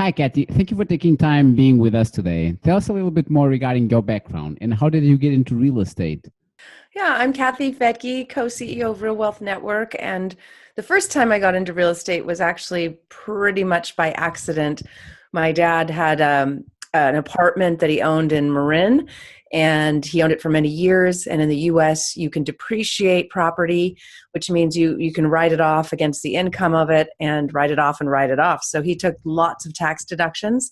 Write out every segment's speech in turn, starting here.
Hi, Kathy. Thank you for taking time being with us today. Tell us a little bit more regarding your background and how did you get into real estate? Yeah, I'm Kathy Fettke, co-CEO of Real Wealth Network. And the first time I got into real estate was actually pretty much by accident. My dad had an apartment that he owned in Marin, and he owned it for many years. And in the US, you can depreciate property, which means you can write it off against the income of it and write it off and write it off. So he took lots of tax deductions.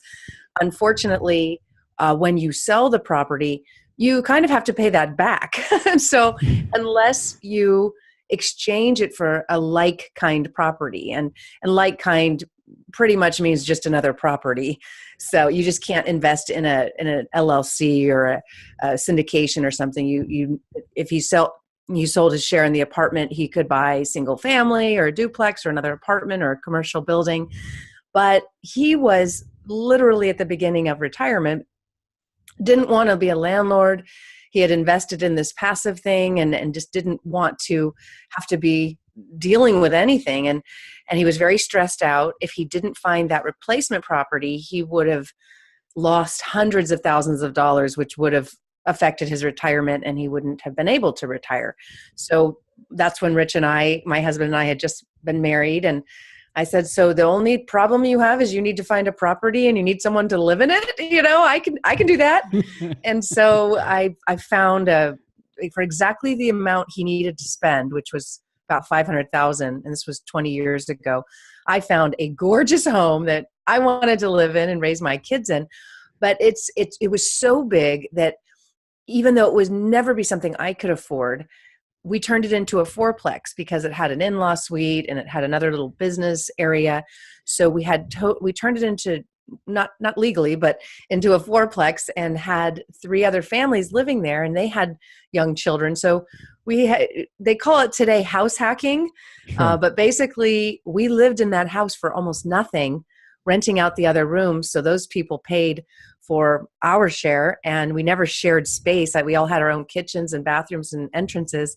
Unfortunately, when you sell the property, you kind of have to pay that back. So unless you exchange it for a like kind property, and like kind pretty much means just another property. So you just can't invest in an LLC or a syndication or something. If you sold his share in the apartment, he could buy single family or a duplex or another apartment or a commercial building. But he was literally at the beginning of retirement, didn't want to be a landlord. He had invested in this passive thing and just didn't want to have to be dealing with anything. And he was very stressed out. If he didn't find that replacement property, he would have lost hundreds of thousands of dollars, which would have affected his retirement, and he wouldn't have been able to retire. So that's when Rich and my husband and I had just been married, and I said, so the only problem you have is you need to find a property and you need someone to live in it. I can do that. And so I found for exactly the amount he needed to spend, which was about $500,000, and this was 20 years ago. I found a gorgeous home that I wanted to live in and raise my kids in. But it was so big that even though it would never be something I could afford, we turned it into a fourplex because it had an in-law suite and it had another little business area. So we turned it into, not legally, but into a fourplex, and had 3 other families living there, and they had young children. So they call it today house hacking. Sure. But basically we lived in that house for almost nothing, renting out the other rooms. So those people paid for our share, and we never shared space. We all had our own kitchens and bathrooms and entrances.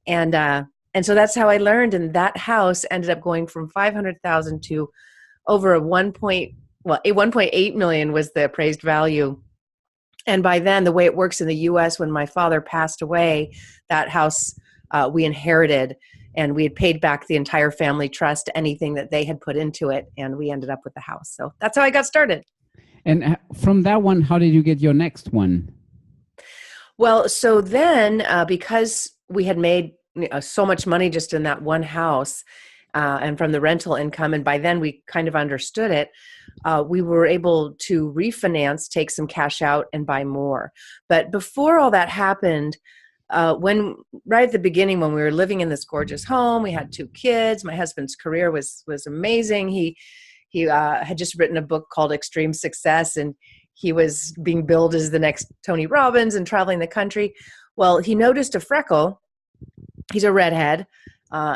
And so that's how I learned. And that house ended up going from 500,000 to over 1.8 million was the appraised value. And by then, the way it works in the US, when my father passed away, that house we inherited, and we had paid back the entire family trust, anything that they had put into it, and we ended up with the house. So that's how I got started. And from that one, how did you get your next one? Well, so then because we had made so much money just in that one house and from the rental income, and by then we kind of understood it, we were able to refinance, take some cash out, and buy more. But before all that happened, right at the beginning, when we were living in this gorgeous home, we had 2 kids. My husband's career was amazing. He had just written a book called Extreme Success, and he was being billed as the next Tony Robbins and traveling the country. Well, he noticed a freckle. He's a redhead.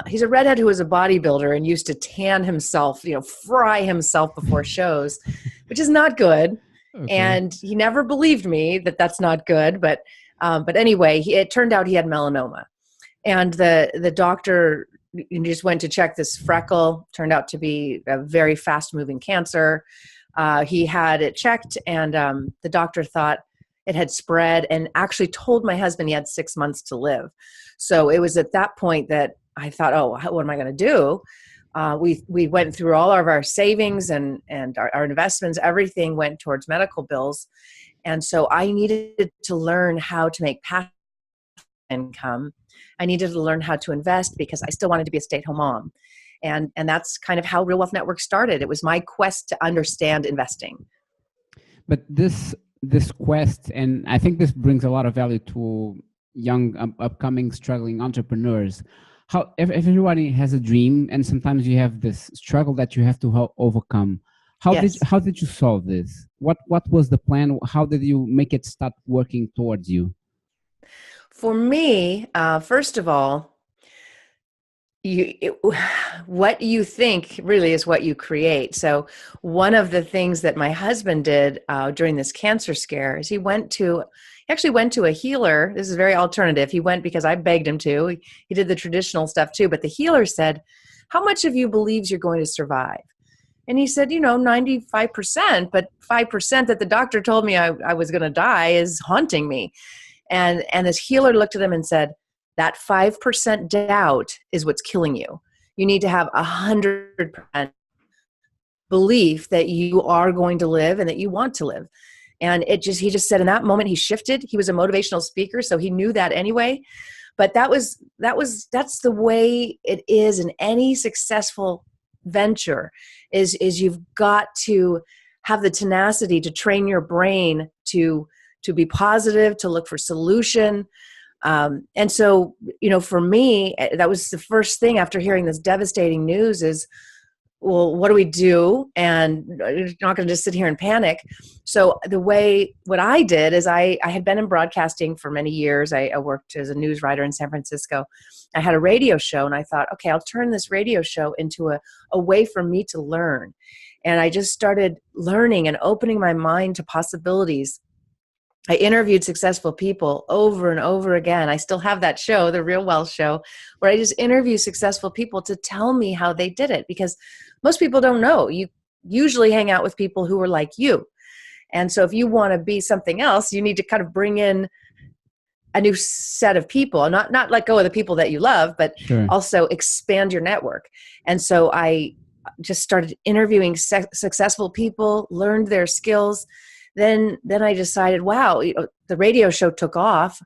He's a redhead who was a bodybuilder and used to tan himself, fry himself before shows, which is not good. Okay. And he never believed me that that's not good. But anyway, it turned out he had melanoma, and the doctor just went to check this freckle. Turned out to be a very fast-moving cancer. He had it checked, and the doctor thought it had spread, and actually told my husband he had 6 months to live. So it was at that point that I thought, oh, what am I going to do? We went through all of our savings and our investments. Everything went towards medical bills. And so I needed to learn how to make passive income. I needed to learn how to invest because I still wanted to be a stay-at-home mom. And that's kind of how Real Wealth Network started. It was my quest to understand investing. But this quest, and I think this brings a lot of value to young, upcoming, struggling entrepreneurs. How everybody has a dream, and sometimes you have this struggle that you have to overcome. How did you solve this? What was the plan? How did you make it start working towards you? For me, first of all, what you think really is what you create. So one of the things that my husband did during this cancer scare is he actually went to a healer. This is very alternative. He went because I begged him to. He did the traditional stuff too, but the healer said, how much of you believes you're going to survive? And he said, 95%, but 5% that the doctor told me I was going to die is haunting me. And this healer looked at him and said, that 5% doubt is what's killing you. You need to have 100% belief that you are going to live and that you want to live. And he just said in that moment, he shifted. He was a motivational speaker, so he knew that anyway. But that's the way it is in any successful venture is you've got to have the tenacity to train your brain to be positive, to look for solution. And so, for me, that was the first thing after hearing this devastating news is, well, what do we do? And you're not going to just sit here and panic. So what I did is I had been in broadcasting for many years. I worked as a news writer in San Francisco. I had a radio show, and I thought, okay, I'll turn this radio show into a way for me to learn. And I just started learning and opening my mind to possibilities. I interviewed successful people over and over again. I still have that show, The Real Wealth Show, where I just interview successful people to tell me how they did it, because most people don't know. You usually hang out with people who are like you. And so if you want to be something else, you need to kind of bring in a new set of people, not let go of the people that you love, but Sure. also expand your network. And so I just started interviewing successful people, learned their skills. Then I decided, wow, the radio show took off.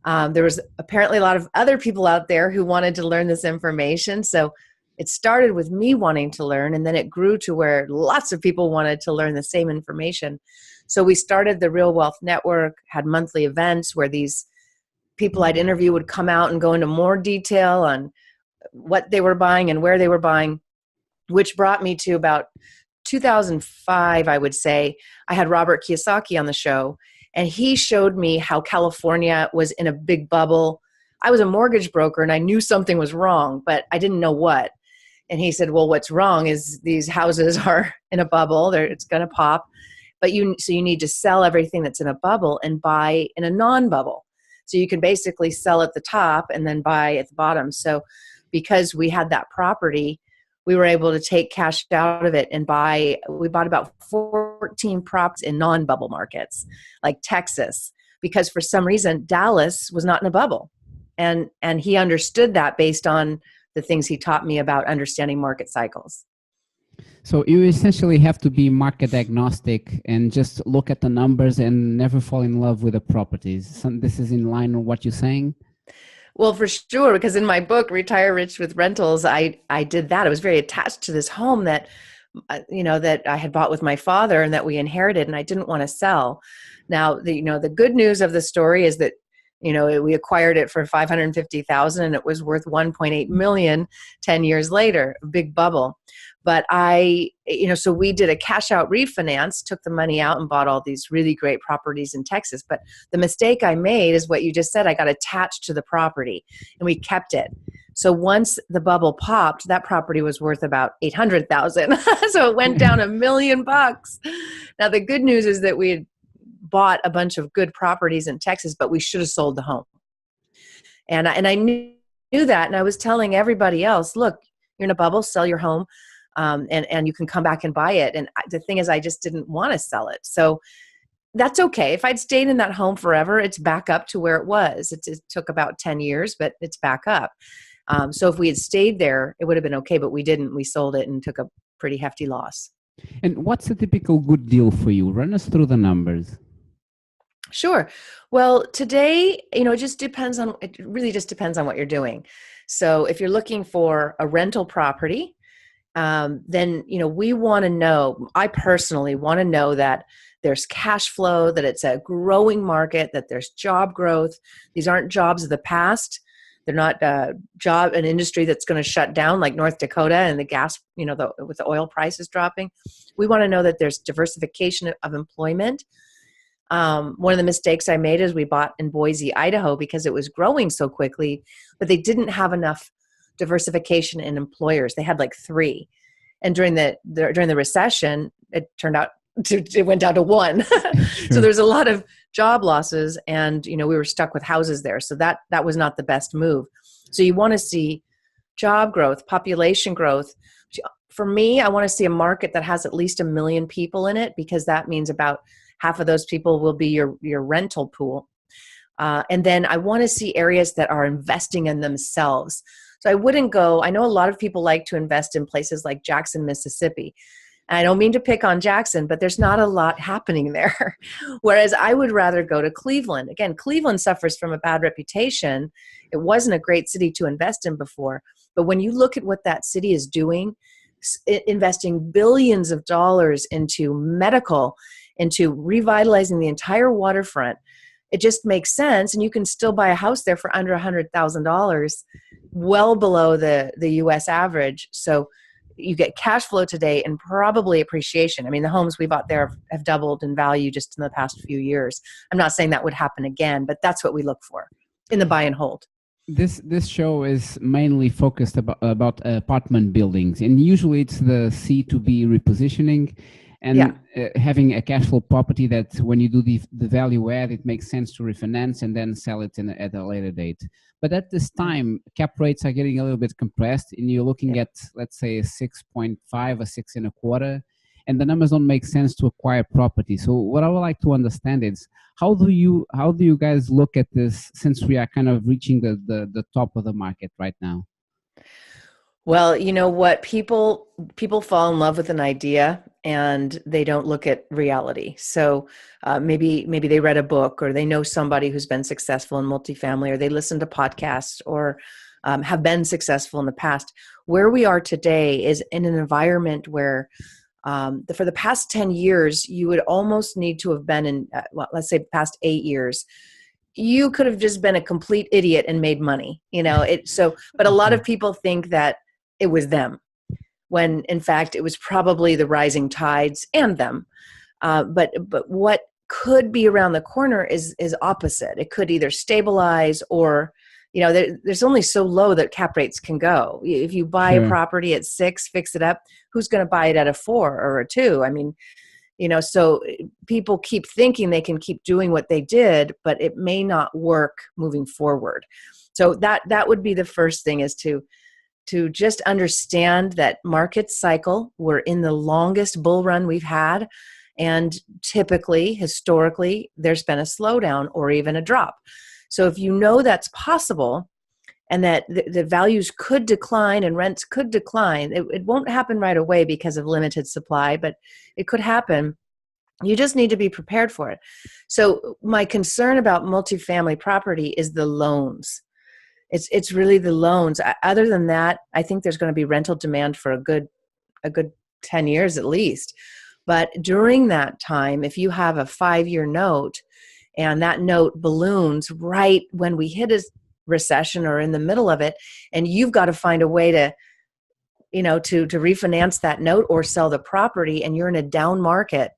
There was apparently a lot of other people out there who wanted to learn this information. So it started with me wanting to learn, and then it grew to where lots of people wanted to learn the same information. So we started the Real Wealth Network, had monthly events where these people I'd interview would come out and go into more detail on what they were buying and where they were buying, which brought me to about 2005, I would say. I had Robert Kiyosaki on the show, and he showed me how California was in a big bubble. I was a mortgage broker, and I knew something was wrong, but I didn't know what. And he said, well, what's wrong is these houses are in a bubble. It's going to pop. But you need to sell everything that's in a bubble and buy in a non-bubble. So you can basically sell at the top and then buy at the bottom. So because we had that property, we were able to take cash out of it and we bought about 14 properties in non-bubble markets like Texas, because for some reason Dallas was not in a bubble. And he understood that based on the things he taught me about understanding market cycles. So you essentially have to be market agnostic and just look at the numbers and never fall in love with the properties. This is in line with what you're saying? Well, for sure, because in my book, Retire Rich with Rentals, I did that. I was very attached to this home that I had bought with my father and that we inherited, and I didn't want to sell. Now, the good news of the story is that we acquired it for $550,000 and it was worth $1.8 million 10 years later, a big bubble. But so we did a cash out refinance, took the money out and bought all these really great properties in Texas. But the mistake I made is what you just said. I got attached to the property and we kept it. So once the bubble popped, that property was worth about $800,000. So it went down $1 million. Now, the good news is that we had bought a bunch of good properties in Texas, but we should have sold the home. And I knew that. And I was telling everybody else, look, you're in a bubble, sell your home. And you can come back and buy it. And the thing is, I just didn't want to sell it. So that's okay. If I'd stayed in that home forever, it's back up to where it was. It took about 10 years, but it's back up. So if we had stayed there, it would have been okay, but we didn't. We sold it and took a pretty hefty loss. And what's a typical good deal for you? Run us through the numbers. Sure. Well, today, it really just depends on what you're doing. So if you're looking for a rental property, then, we want to know, I personally want to know that there's cash flow, that it's a growing market, that there's job growth. These aren't jobs of the past. They're not an industry that's going to shut down like North Dakota and the gas, with the oil prices dropping. We want to know that there's diversification of employment. One of the mistakes I made is we bought in Boise, Idaho, because it was growing so quickly, but they didn't have enough diversification in employers. They had like 3. And during the recession, it went down to 1. Sure. So there's a lot of job losses and, we were stuck with houses there. So that was not the best move. So you want to see job growth, population growth. for me, I want to see a market that has at least 1 million people in it, because that means about half of those people will be your rental pool. And then I want to see areas that are investing in themselves. So I wouldn't go, I know a lot of people like to invest in places like Jackson, Mississippi. And I don't mean to pick on Jackson, but there's not a lot happening there. Whereas I would rather go to Cleveland. Again, Cleveland suffers from a bad reputation. It wasn't a great city to invest in before. But when you look at what that city is doing, investing billions of dollars into medical, into revitalizing the entire waterfront, it just makes sense. And you can still buy a house there for under $100,000, well below the US average. So you get cash flow today and probably appreciation. I mean, the homes we bought there have doubled in value just in the past few years. I'm not saying that would happen again, but that's what we look for in the buy and hold. This show is mainly focused about apartment buildings, and usually it's the C to B repositioning and having a cash flow property that when you do the value add, it makes sense to refinance and then sell it at a later date. But at this time, cap rates are getting a little bit compressed, and you're looking at, let's say, a 6.5 or 6.25, and the numbers don't make sense to acquire property. So what I would like to understand is, how do you guys look at this, since we are kind of reaching the top of the market right now? Well, you know what, people fall in love with an idea and they don't look at reality. So maybe they read a book, or they know somebody who's been successful in multifamily, or they listen to podcasts, or have been successful in the past. Where we are today is in an environment where for the past 10 years, you would almost need to have been in, let's say past 8 years, you could have just been a complete idiot and made money, but a lot of people think that it was them, when in fact it was probably the rising tides and them. But what could be around the corner is opposite. It could either stabilize, or there's only so low that cap rates can go. If you buy a property at 6, fix it up, who's going to buy it at a 4 or a 2? I mean, so people keep thinking they can keep doing what they did, but it may not work moving forward. So that would be the first thing, is to just understand that market cycle. We're in the longest bull run we've had. And typically, historically, there's been a slowdown or even a drop. So if you know that's possible, and that the values could decline and rents could decline, it won't happen right away because of limited supply, but it could happen. You just need to be prepared for it. So my concern about multifamily property is the loans. It's really the loans. Other than that, I think there's going to be rental demand for a good 10 years at least. But during that time, if you have a 5-year note and that note balloons right when we hit a recession or in the middle of it, and you've got to find a way to refinance that note or sell the property, and you're in a down market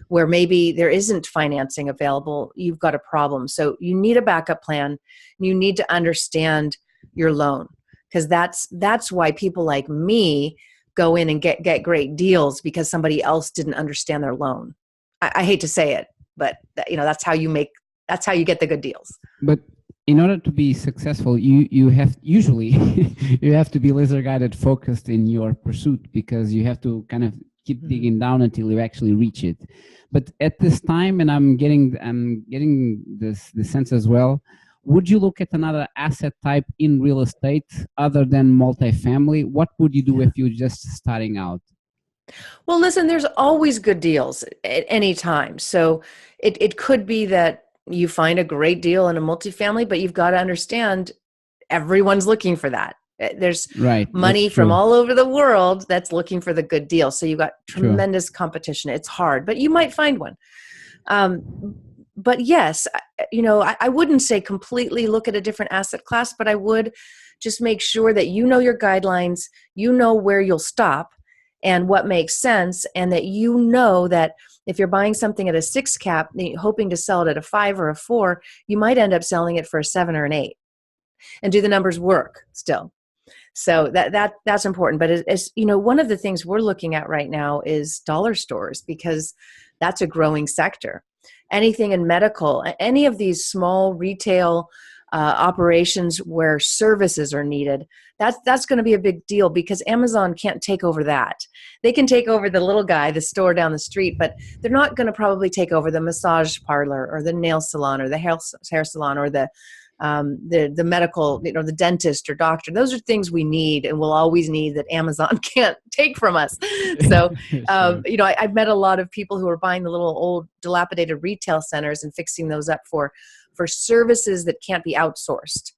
where maybe there isn't financing available, you've got a problem. So you need a backup plan. You need to understand your loan, because that's why people like me go in and get great deals, because somebody else didn't understand their loan. I hate to say it, but that's how you get the good deals. But in order to be successful, you have usually you have to be laser guided, focused in your pursuit, because you have to kind of keep digging down until you actually reach it. But at this time, and I'm getting this sense as well, would you look at another asset type in real estate other than multifamily? What would you do if you're just starting out? Well, listen, there's always good deals at any time. So it could be that you find a great deal in a multifamily, but you've got to understand everyone's looking for that. There's money from all over the world that's looking for the good deal. So you've got tremendous competition. It's hard, but you might find one. But yes, I wouldn't say completely look at a different asset class, but I would just make sure that you know your guidelines, you know where you'll stop and what makes sense, and that you know that if you're buying something at a 6 cap, hoping to sell it at a 5 or a 4, you might end up selling it for a 7 or an 8. And do the numbers work still? So that's important. But as one of the things we're looking at right now is dollar stores, because that's a growing sector. Anything in medical, any of these small retail operations where services are needed. That's going to be a big deal because Amazon can't take over that. They can take over the little guy, the store down the street, but they're not going to probably take over the massage parlor or the nail salon or the hair salon or the medical, the dentist or doctor. Those are things we need and will always need that Amazon can't take from us. So, Sure. I've met a lot of people who are buying the little old dilapidated retail centers and fixing those up for services that can't be outsourced.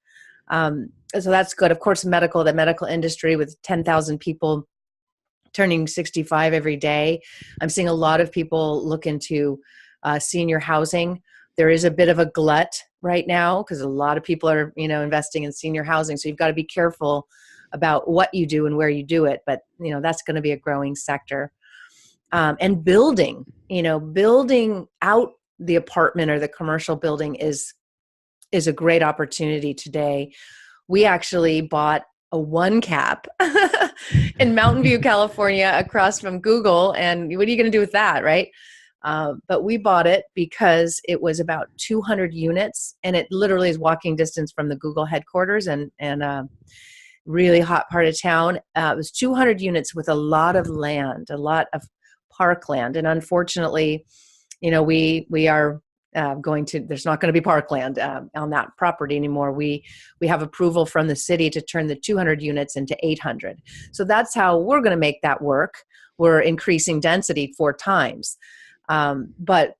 So that's good. Of course, the medical industry with 10,000 people turning 65 every day. I'm seeing a lot of people look into senior housing. There is a bit of a glut right now because a lot of people are, investing in senior housing. So you've got to be careful about what you do and where you do it. But, that's going to be a growing sector. And building out the apartment or the commercial building is a great opportunity today. We actually bought a one cap in Mountain View, California, across from Google. And what are you going to do with that, right? But we bought it because it was about 200 units, and it literally is walking distance from the Google headquarters and really hot part of town. It was 200 units with a lot of land, a lot of parkland. And unfortunately, we are there's not going to be parkland on that property anymore. We have approval from the city to turn the 200 units into 800. So that's how we're going to make that work. We're increasing density 4 times. But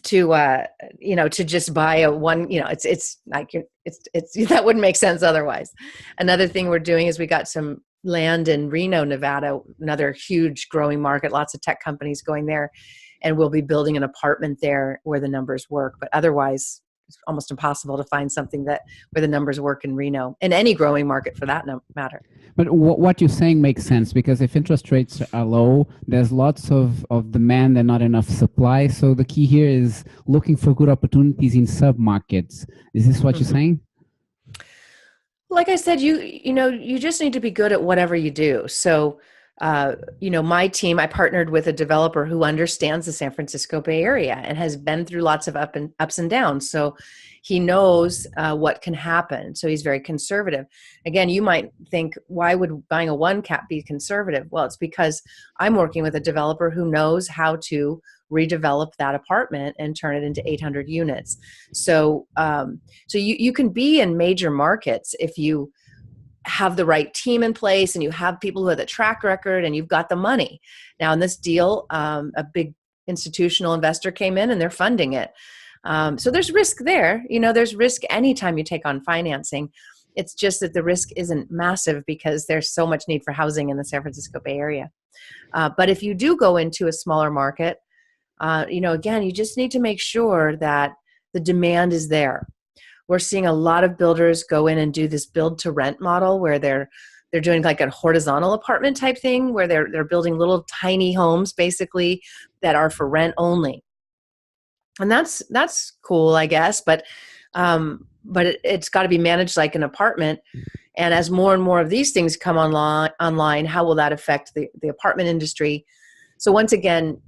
to just buy a one, it's that wouldn't make sense otherwise. Another thing we're doing is we got some land in Reno, Nevada, another huge growing market, lots of tech companies going there. And we'll be building an apartment there where the numbers work. But otherwise, it's almost impossible to find something where the numbers work in Reno, in any growing market for that matter. But what you're saying makes sense because if interest rates are low, there's lots of demand and not enough supply. So the key here is looking for good opportunities in sub-markets. Is this what you're saying? Like I said, you just need to be good at whatever you do. So, my team, I partnered with a developer who understands the San Francisco Bay Area and has been through lots of ups and downs. So he knows what can happen. So he's very conservative. Again, you might think, why would buying a one cap be conservative? Well, it's because I'm working with a developer who knows how to redevelop that apartment and turn it into 800 units. So, you can be in major markets if you have the right team in place and you have people who have the track record and you've got the money. Now in this deal, a big institutional investor came in and they're funding it. So there's risk there. There's risk anytime you take on financing. It's just that the risk isn't massive because there's so much need for housing in the San Francisco Bay Area. But if you do go into a smaller market, again, you just need to make sure that the demand is there. We're seeing a lot of builders go in and do this build to rent model where they're doing like a horizontal apartment type thing where they're building little tiny homes basically that are for rent only. And that's cool, I guess, but it's got to be managed like an apartment. And as more and more of these things come online, how will that affect the apartment industry? So once again,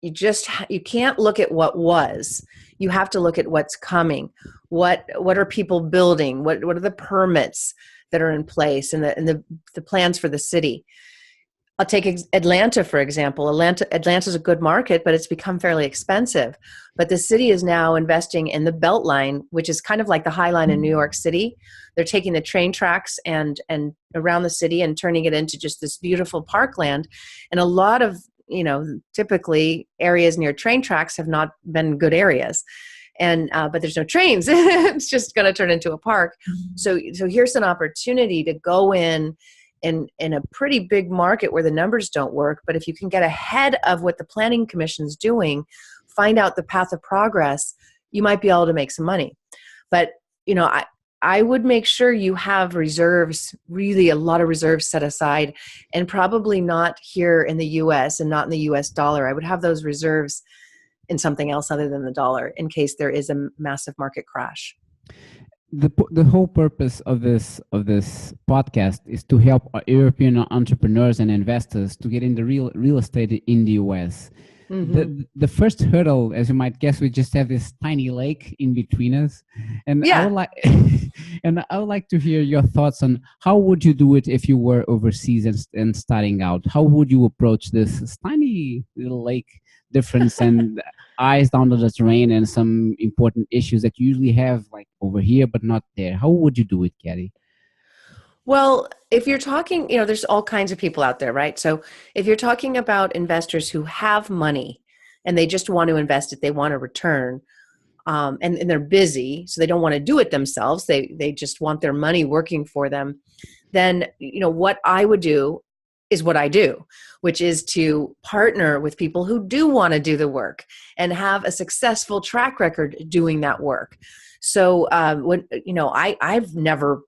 you can't look at what was. You have to look at what's coming. What are people building? What are the permits that are in place and the plans for the city? I'll take Atlanta, for example. Atlanta's a good market, but it's become fairly expensive. But the city is now investing in the Beltline, which is kind of like the High Line in New York City. They're taking the train tracks and around the city and turning it into just this beautiful parkland. And a lot of typically areas near train tracks have not been good areas. And but there's no trains. It's just going to turn into a park. So here's an opportunity to go in a pretty big market where the numbers don't work. But if you can get ahead of what the planning commission's doing, find out the path of progress, you might be able to make some money. But I would make sure you have reserves, really a lot of reserves set aside, and probably not here in the U.S. and not in the U.S. dollar. I would have those reserves in something else other than the dollar in case there is a massive market crash. The whole purpose of this podcast is to help European entrepreneurs and investors to get into real estate in the U.S. The first hurdle, as you might guess, we just have this tiny lake in between us, and I would like and I would like to hear your thoughts on how would you do it if you were overseas and starting out. How would you approach this tiny little lake difference and eyes down to the terrain and some important issues that you usually have like over here but not there? How would you do it, Katie? Well, if you're talking, there's all kinds of people out there, right? So if you're talking about investors who have money and they just want to invest it, they want a return, and they're busy, so they don't want to do it themselves. They just want their money working for them. Then, what I would do is what I do, which is to partner with people who do want to do the work and have a successful track record doing that work. So I've never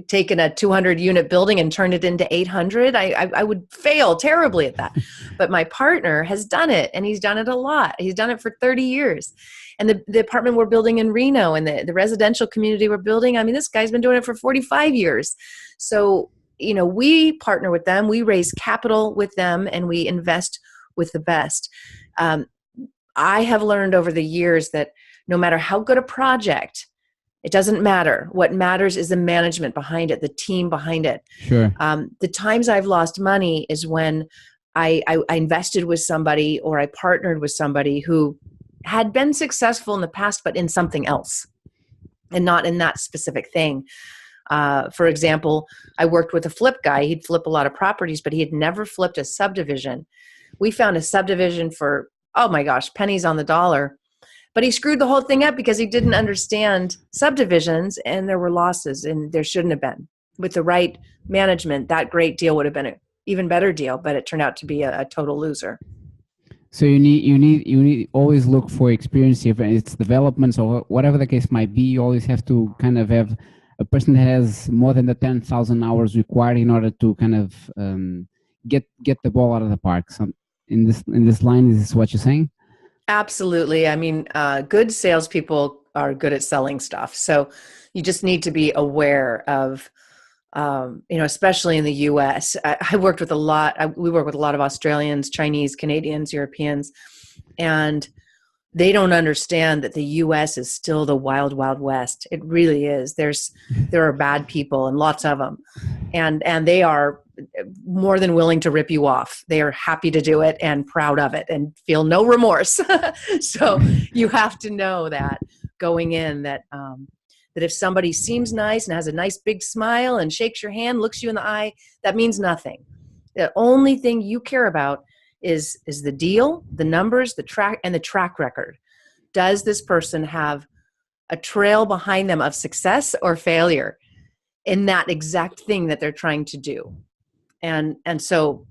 taken a 200 unit building and turned it into 800. I would fail terribly at that. But my partner has done it, and he's done it a lot. He's done it for 30 years. And the apartment we're building in Reno and the residential community we're building, this guy's been doing it for 45 years. So, we partner with them, we raise capital with them, and we invest with the best. I have learned over the years that no matter how good a project, it doesn't matter. What matters is the management behind it, the team behind it. Sure. The times I've lost money is when I invested with somebody or I partnered with somebody who had been successful in the past, but in something else and not in that specific thing. For example, I worked with a flip guy. He'd flip a lot of properties, but he had never flipped a subdivision. We found a subdivision for, oh my gosh, pennies on the dollar. But he screwed the whole thing up because he didn't understand subdivisions, and there were losses, and there shouldn't have been. With the right management, that great deal would have been an even better deal, but it turned out to be a total loser. So you need always look for experience. If it's developments or whatever the case might be, you always have to kind of have a person that has more than the 10,000 hours required in order to kind of get the ball out of the park. So in this line, is this what you're saying? Absolutely. Good salespeople are good at selling stuff. So you just need to be aware of, especially in the U.S. We work with a lot of Australians, Chinese, Canadians, Europeans, and they don't understand that the U.S. is still the wild, wild west. It really is. There are bad people and lots of them, and they are more than willing to rip you off. They are happy to do it and proud of it and feel no remorse. So you have to know that going in that if somebody seems nice and has a nice big smile and shakes your hand, looks you in the eye, that means nothing. The only thing you care about is the deal, the numbers, the track record. Does this person have a trail behind them of success or failure in that exact thing that they're trying to do? And so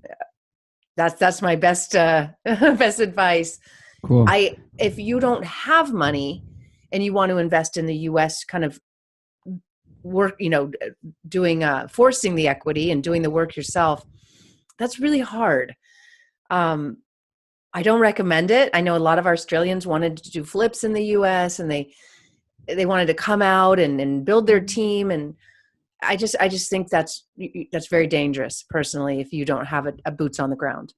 that's my best best advice. Cool. If you don't have money and you want to invest in the U.S., kind of work, doing forcing the equity and doing the work yourself, that's really hard. I don't recommend it. I know a lot of Australians wanted to do flips in the U.S. and they wanted to come out and build their team, and I just think that's very dangerous personally if you don't have a boots on the ground.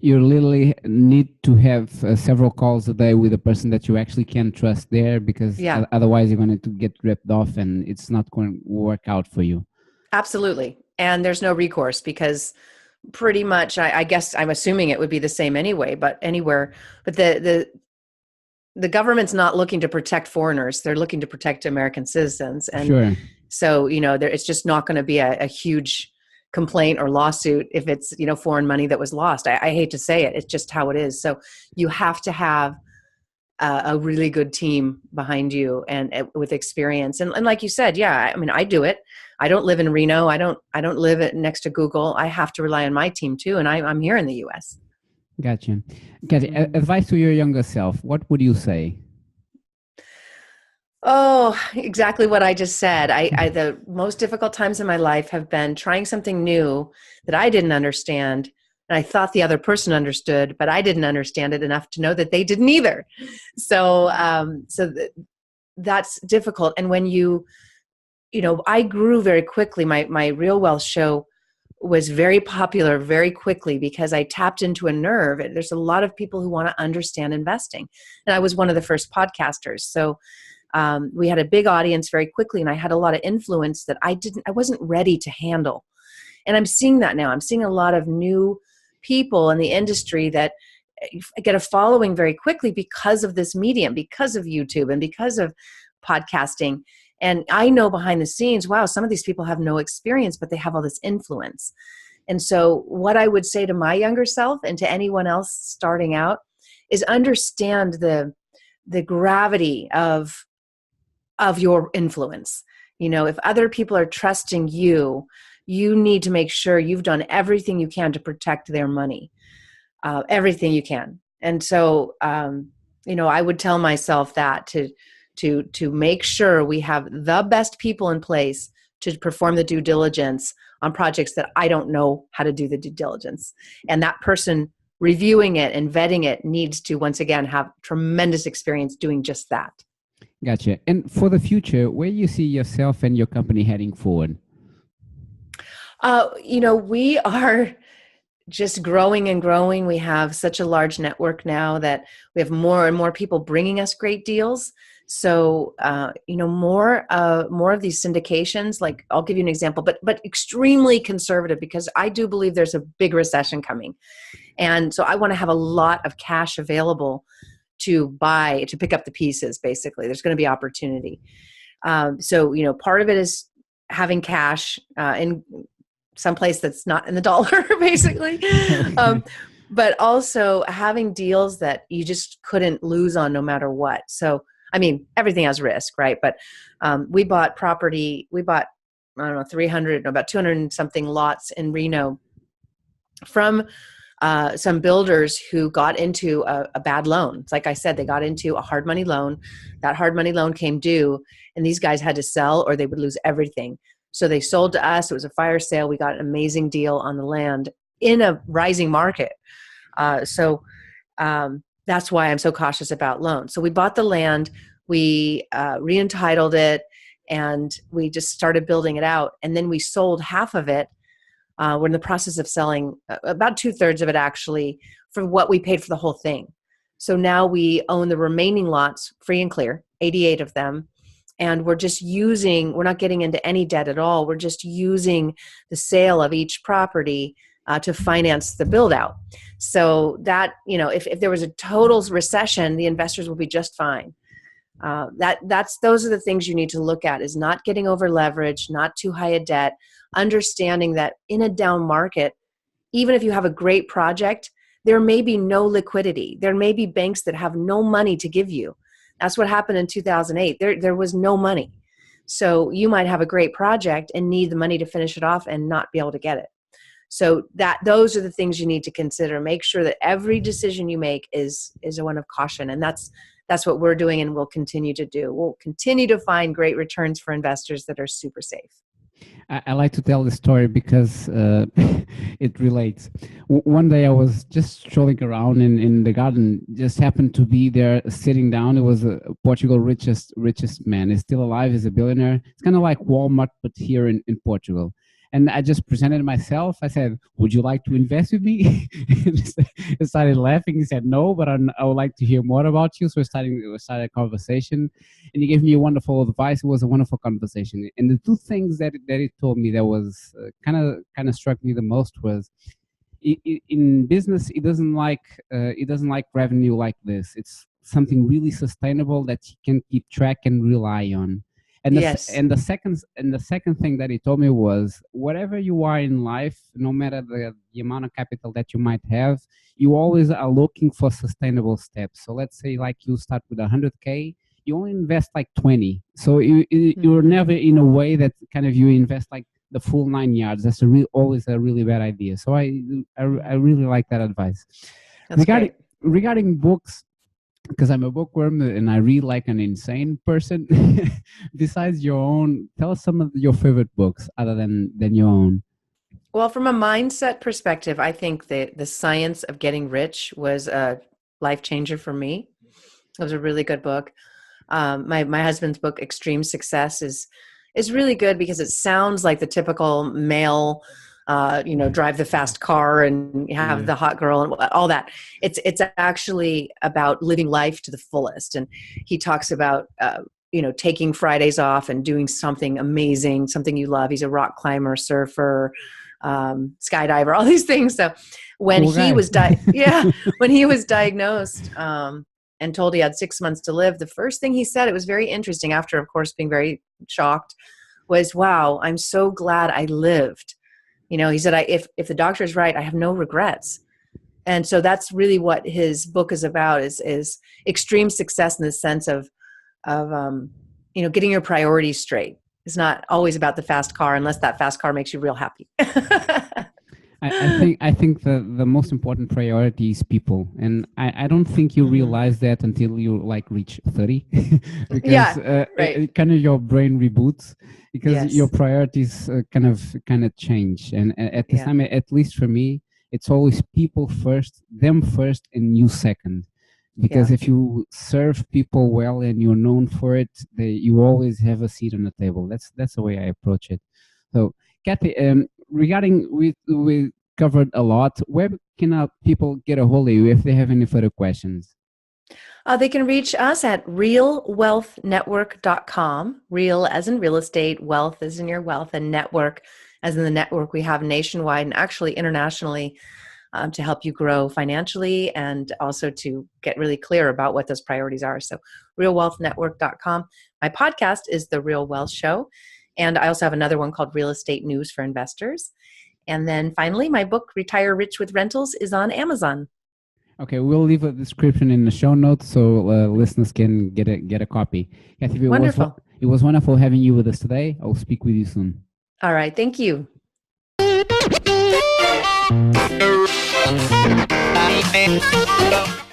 You literally need to have several calls a day with a person that you actually can trust there, because otherwise you're going to get ripped off and it's not going to work out for you. Absolutely. And there's no recourse because pretty much, I guess I'm assuming it would be the same anyway, but anywhere, but the government's not looking to protect foreigners. They're looking to protect American citizens. And sure. So, it's just not going to be a huge complaint or lawsuit if it's, foreign money that was lost. I hate to say it. It's just how it is. So you have to have a really good team behind you and with experience. And like you said, I do it. I don't live in Reno. I don't live next to Google. I have to rely on my team too. And I'm here in the US. Gotcha. Advice to your younger self. What would you say? Oh, exactly what I just said. The most difficult times in my life have been trying something new that I didn't understand. And I thought the other person understood, but I didn't understand it enough to know that they didn't either. So that's difficult. And when I grew very quickly. My Real Wealth show was very popular very quickly because I tapped into a nerve. There's a lot of people who want to understand investing. And I was one of the first podcasters. So we had a big audience very quickly, and I had a lot of influence that I wasn't ready to handle. And I'm seeing that now. I'm seeing a lot of new people in the industry that get a following very quickly because of this medium, because of YouTube and because of podcasting. And I know behind the scenes, wow, some of these people have no experience, but they have all this influence. And so what I would say to my younger self and to anyone else starting out is understand the gravity of your influence. If other people are trusting you, you need to make sure you've done everything you can to protect their money, everything you can. And so, I would tell myself that to make sure we have the best people in place to perform the due diligence on projects that I don't know how to do the due diligence. And that person reviewing it and vetting it needs to, once again, have tremendous experience doing just that. Gotcha. And for the future, where do you see yourself and your company heading forward? We are just growing and growing. We have such a large network now that we have more and more people bringing us great deals. So, more of these syndications, like I'll give you an example, but extremely conservative, because I do believe there's a big recession coming. And so I want to have a lot of cash available to pick up the pieces, basically. There's going to be opportunity. So, part of it is having cash in someplace that's not in the dollar, basically. But also having deals that you just couldn't lose on no matter what. So, everything has risk, right? But we bought property. We bought, I don't know, about 200 and something lots in Reno from some builders who got into a bad loan. It's like I said, they got into a hard money loan. That hard money loan came due, and these guys had to sell or they would lose everything. So they sold to us. It was a fire sale. We got an amazing deal on the land in a rising market. So that's why I'm so cautious about loans. So we bought the land, we re-entitled it, and we just started building it out. And then we sold half of it. We're in the process of selling about 2/3 of it, actually, for what we paid for the whole thing. So now we own the remaining lots free and clear, 88 of them. And we're not getting into any debt at all. We're just using the sale of each property to finance the build out. So that, if there was a total recession, the investors will be just fine. Those are the things you need to look at, is not getting over leveraged, not too high a debt, understanding that in a down market, even if you have a great project, there may be no liquidity. There may be banks that have no money to give you. That's what happened in 2008. There was no money. So you might have a great project and need the money to finish it off and not be able to get it. So those are the things you need to consider. Make sure that every decision you make is a one of caution. And that's what we're doing and will continue to do. We'll continue to find great returns for investors that are super safe. I like to tell the story because it relates. One day I was just strolling around in the garden, just happened to be there sitting down. It was Portugal's richest man. He's still alive. He's a billionaire. It's kind of like Walmart, but here in Portugal. And I just presented myself. I said, "Would you like to invest with me?" He started laughing. He said, "No, but I would like to hear more about you." So we started a conversation, and he gave me wonderful advice. It was a wonderful conversation. And the two things that he told me that was kind of struck me the most was, in business, it doesn't like revenue like this. It's something really sustainable that you can keep track and rely on. And the second thing that he told me was, whatever you are in life, no matter the amount of capital that you might have, you always are looking for sustainable steps. So let's say like you start with 100K, you only invest like 20. So you're never in a way that kind of you invest like the full 9 yards. That's always a really bad idea. So I really like that advice. Regarding books, because I'm a bookworm and I read like an insane person. Besides your own, tell us some of your favorite books other than your own. Well, from a mindset perspective, I think the Science of Getting Rich was a life changer for me. It was a really good book. My husband's book, Extreme Success, is really good because it sounds like the typical male drive the fast car and have the hot girl and all that. It's actually about living life to the fullest. And he talks about, taking Fridays off and doing something amazing, something you love. He's a rock climber, surfer, skydiver, all these things. So when he was when he was diagnosed and told he had 6 months to live, the first thing he said, it was very interesting after, of course, being very shocked, was, wow, I'm so glad I lived. He said, if the doctor is right, I have no regrets. And so that's really what his book is about, is extreme success in the sense of getting your priorities straight. It's not always about the fast car unless that fast car makes you real happy. I think the most important priority is people, and I don't think you realize that until you reach 30, because right. Kind of your brain reboots, because your priorities kind of change, and at this time, at least for me, it's always people first, them first, and you second. Because if you serve people well and you're known for it, you always have a seat on the table. That's the way I approach it. So, Kathy, regarding we covered a lot. Where can people get a hold of you if they have any further questions? They can reach us at realwealthnetwork.com. Real as in real estate, wealth as in your wealth, and network as in the network we have nationwide and actually internationally, to help you grow financially and also to get really clear about what those priorities are. So realwealthnetwork.com. My podcast is The Real Wealth Show. And I also have another one called Real Estate News for Investors. And then finally, my book, Retire Rich with Rentals, is on Amazon. Okay, we'll leave a description in the show notes so listeners can get a copy. Kathy, wonderful. It was wonderful having you with us today. I'll speak with you soon. All right, thank you. Thank you.